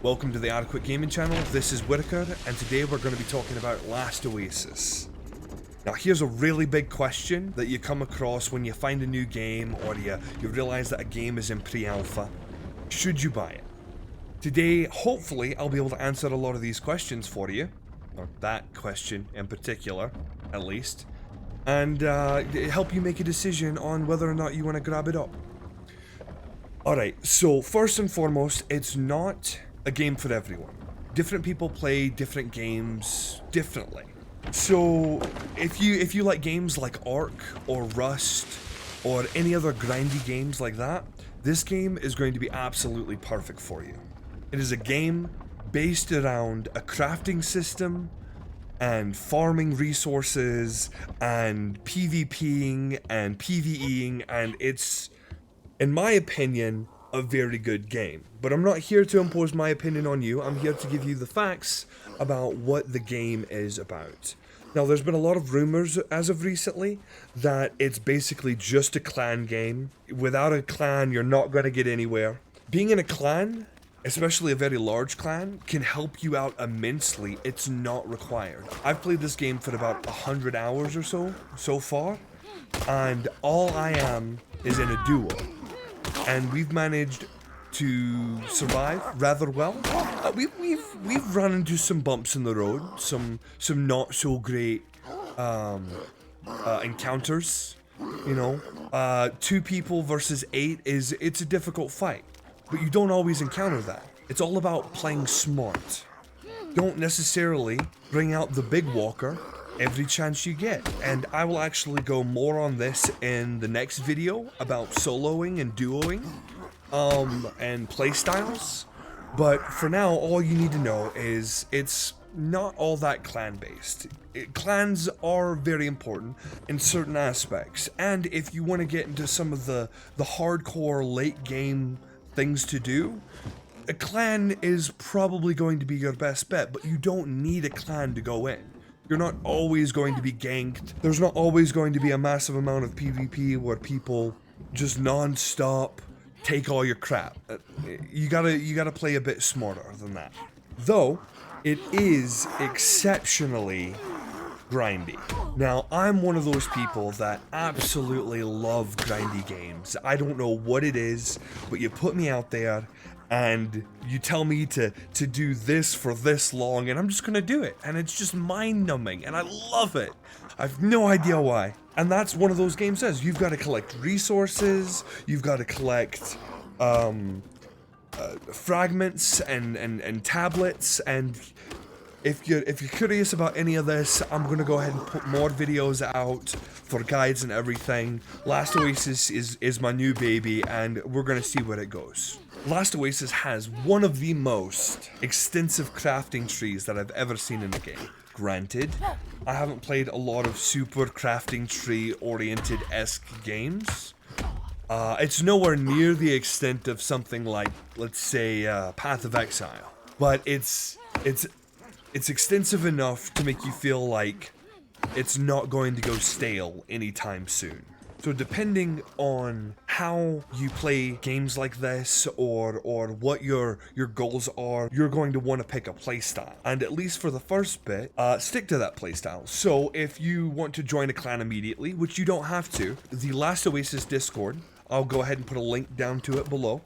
Welcome to the AtaQuit gaming channel. This is Whitaker, and today we're going to be talking about Last Oasis. Now here's a really big question that you come across when you find a new game or you realize that a game is in pre-alpha. Should you buy it? Today, hopefully, I'll be able to answer a lot of these questions for you, or that question in particular, at least, and help you make a decision on whether or not you want to grab it up. Alright, so first and foremost, it's not a game for everyone. Different people play different games differently. So if you like games like Ark or Rust or any other grindy games like that, this game is going to be absolutely perfect for you. It is a game based around a crafting system and farming resources and PvPing and PvEing, and it's, in my opinion, a very good game. But I'm not here to impose my opinion on you. I'm here to give you the facts about what the game is about. Now, there's been a lot of rumors as of recently that it's basically just a clan game. Without a clan, you're not going to get anywhere. Being in a clan, especially a very large clan, can help you out immensely. It's not required. I've played this game for about 100 hours or so far, and all I am is in a duo. And we've managed to survive rather well. We've run into some bumps in the road, some not so great encounters. You know, 2 people versus 8 it's a difficult fight, but you don't always encounter that. It's all about playing smart. Don't necessarily bring out the big walker every chance you get, and I will actually go more on this in the next video about soloing and duoing and playstyles. But for now, all you need to know is it's not all that clan based. Clans are very important in certain aspects, and if you want to get into some of the hardcore late game things to do, a clan is probably going to be your best bet, but you don't need a clan to go in. You're not always going to be ganked. There's not always going to be a massive amount of PvP where people just non-stop take all your crap. You gotta play a bit smarter than that. Though, it is exceptionally grindy. Now, I'm one of those people that absolutely love grindy games. I don't know what it is, but you put me out there and you tell me to do this for this long, and I'm just gonna do it, and it's just mind-numbing, and I love it. I have no idea why. And that's one of those games says you've got to collect resources, you've got to collect fragments and tablets, and if you're curious about any of this, I'm gonna go ahead and put more videos out for guides and everything. Last Oasis is my new baby, and we're gonna see where it goes. Last Oasis has one of the most extensive crafting trees that I've ever seen in a game. Granted, I haven't played a lot of super crafting tree oriented-esque games. It's nowhere near the extent of something like, let's say, Path of Exile. But it's extensive enough to make you feel like it's not going to go stale anytime soon. So depending on how you play games like this or what your goals are, you're going to want to pick a playstyle. And at least for the first bit, stick to that playstyle. So if you want to join a clan immediately, which you don't have to, the Last Oasis Discord, I'll go ahead and put a link down to it below,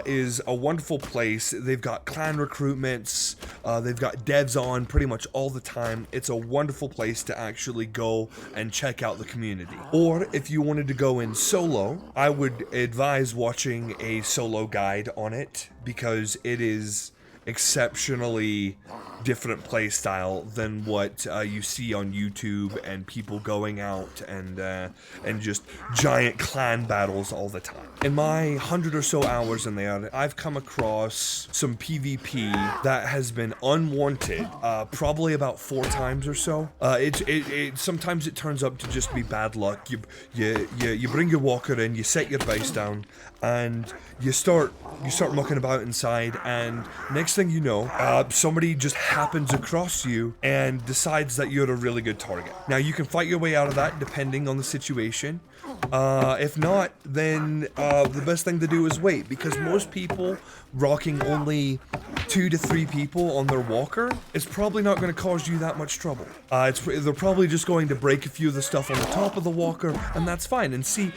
is a wonderful place. They've got clan recruitments, they've got devs on pretty much all the time. It's a wonderful place to actually go and check out the community. Or if you wanted to go in solo, I would advise watching a solo guide on it, because it is exceptionally different play style than what you see on YouTube and people going out and just giant clan battles all the time. In my 100 or so hours in there, I've come across some PvP that has been unwanted, probably about 4 times or so. Sometimes it turns up to just be bad luck. You bring your walker in, you set your base down, and you start mucking about inside, and next thing you know, somebody just happens across you and decides that you're a really good target. Now, you can fight your way out of that depending on the situation, If not, then the best thing to do is wait, because most people rocking only 2 to 3 people on their walker is probably not going to cause you that much trouble. They're probably just going to break a few of the stuff on the top of the walker, and that's fine. And see,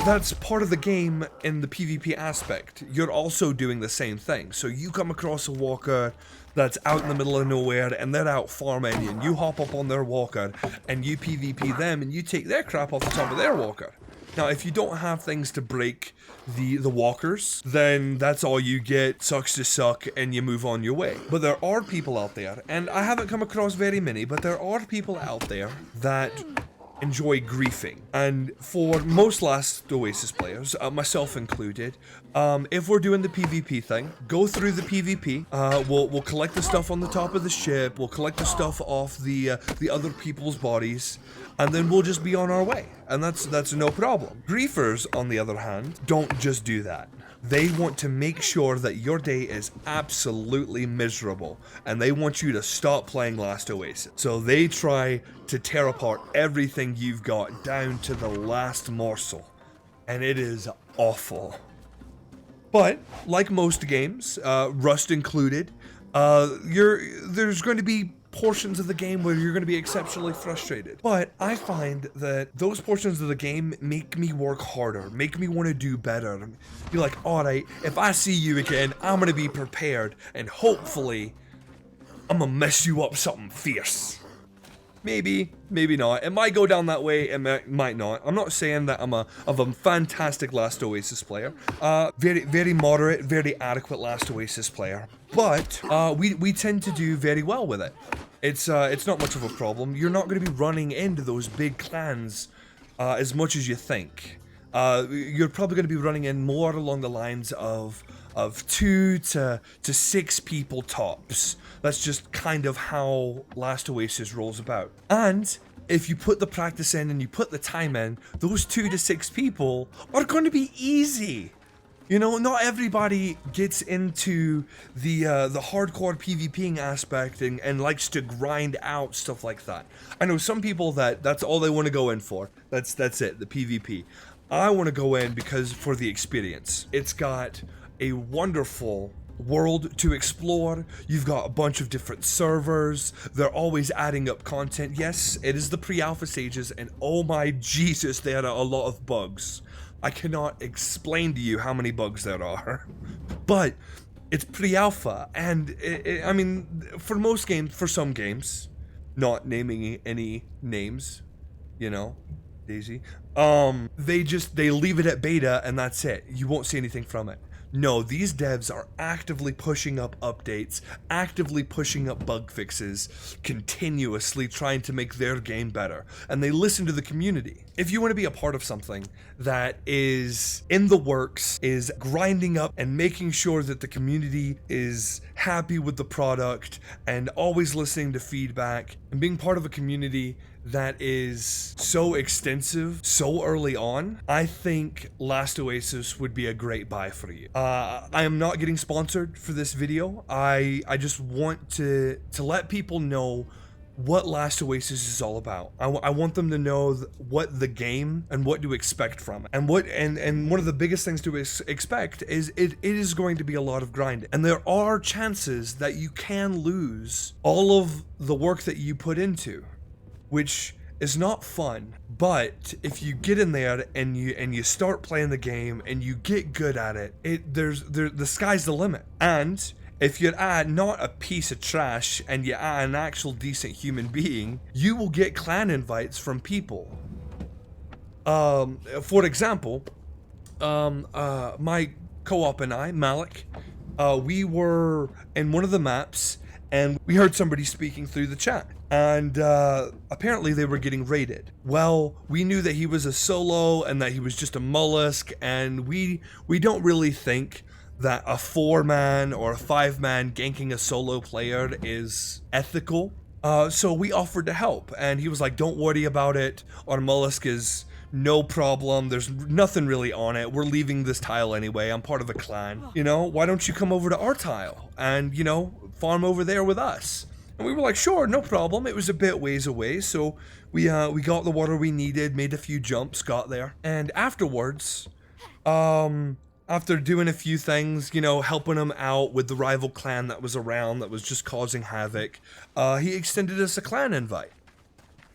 that's part of the game in the PvP aspect. You're also doing the same thing. So you come across a walker that's out in the middle of nowhere and they're out farming, and you hop up on their walker and you PvP them and you take their crap off the top of their walker. Now, if you don't have things to break the walkers, then that's all you get, sucks to suck, and you move on your way. But there are people out there, and I haven't come across very many, but there are people out there that enjoy griefing. And for most Last Oasis players, myself included, if we're doing the PvP thing, go through the PvP, we'll collect the stuff on the top of the ship, we'll collect the stuff off the other people's bodies, and then we'll just be on our way. And that's no problem. Griefers, on the other hand, don't just do that. They want to make sure that your day is absolutely miserable, and they want you to stop playing Last Oasis. So they try to tear apart everything you've got down to the last morsel, and it is awful. But like most games, Rust included, there's going to be portions of the game where you're going to be exceptionally frustrated. But I find that those portions of the game make me work harder, make me want to do better. Be like, alright, if I see you again, I'm going to be prepared, and hopefully I'm going to mess you up something fierce. Maybe, maybe not. It might go down that way, it might not. I'm not saying that I'm a fantastic Last Oasis player. Very moderate, very adequate Last Oasis player. But we tend to do very well with it. It's not much of a problem. You're not going to be running into those big clans as much as you think. You're probably going to be running in more along the lines of 2 to 6 people tops. That's just kind of how Last Oasis rolls about. And if you put the practice in and you put the time in, those 2 to 6 people are going to be easy. You know, not everybody gets into the hardcore PvPing aspect and likes to grind out stuff like that. I know some people that's all they want to go in for. That's it, the PvP. I want to go in because for the experience. It's got a wonderful world to explore. You've got a bunch of different servers. They're always adding up content. Yes, it is the pre-alpha stages, and oh my Jesus, there are a lot of bugs. I cannot explain to you how many bugs there are. But it's pre-alpha, and I mean, for some games, not naming any names, you know, Daisy, they leave it at beta and that's it. You won't see anything from it. No, these devs are actively pushing up updates, actively pushing up bug fixes, continuously trying to make their game better, and they listen to the community. If you want to be a part of something that is in the works, is grinding up and making sure that the community is happy with the product and always listening to feedback, and being part of a community that is so extensive so early on, I think Last Oasis would be a great buy for you. I am not getting sponsored for this video. I just want to let people know what Last Oasis is all about. I want them to know what the game and what to expect from it. And one of the biggest things to expect is it is going to be a lot of grinding. And there are chances that you can lose all of the work that you put into, which is not fun. But if you get in there and you start playing the game and you get good at it, the sky's the limit. And if you're not a piece of trash and you're an actual decent human being, you will get clan invites from people. For example, my co-op and I, Malik, we were in one of the maps and we heard somebody speaking through the chat. And apparently they were getting raided. Well, we knew that he was a solo and that he was just a mollusk, and we don't really think that a 4-man or a 5-man ganking a solo player is ethical. So we offered to help, and he was like, don't worry about it, our mollusk is no problem, there's nothing really on it, we're leaving this tile anyway, I'm part of a clan. You know, why don't you come over to our tile and, you know, farm over there with us? And we were like, sure, no problem. It was a bit ways away, so we got the water we needed, made a few jumps, got there. And afterwards, after doing a few things, you know, helping him out with the rival clan that was around that was just causing havoc, he extended us a clan invite.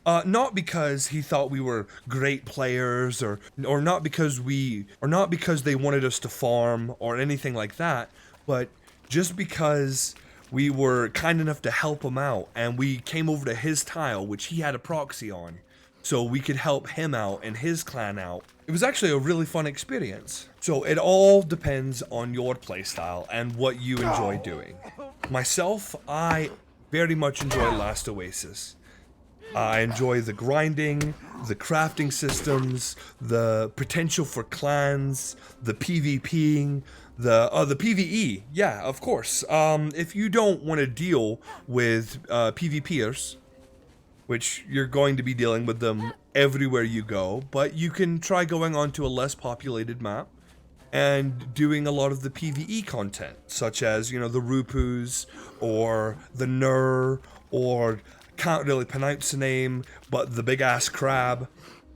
Not because he thought we were great players, or not because they wanted us to farm or anything like that, but just because we were kind enough to help him out, and we came over to his tile, which he had a proxy on, so we could help him out and his clan out. It was actually a really fun experience. So it all depends on your playstyle and what you enjoy doing. Myself, I very much enjoy Last Oasis. I enjoy the grinding, the crafting systems, the potential for clans, the PvPing, the PvE. Yeah, of course. If you don't want to deal with PvPers, which you're going to be dealing with them everywhere you go, but you can try going onto a less populated map and doing a lot of the PvE content, such as, you know, the Rupus or the Nur, or can't really pronounce the name, but the big ass crab.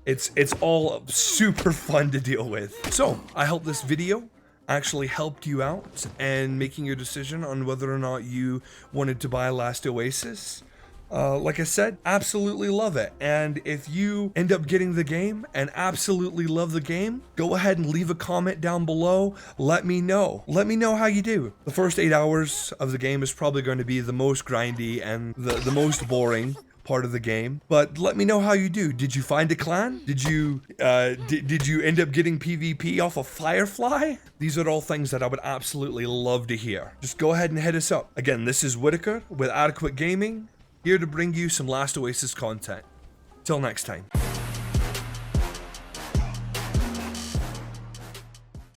It's all super fun to deal with. So I hope this video actually helped you out and making your decision on whether or not you wanted to buy Last Oasis. Like I said, absolutely love it. And if you end up getting the game and absolutely love the game, go ahead and leave a comment down below. Let me know. Let me know how you do. The first 8 hours of the game is probably going to be the most grindy and the most boring part of the game, but let me know how you do. Did you find a clan? Did you end up getting PvP off of Firefly? These are all things that I would absolutely love to hear. Just go ahead and hit us up. Again, this is Whitaker with AtaQuit Gaming, here to bring you some Last Oasis content. Till next time.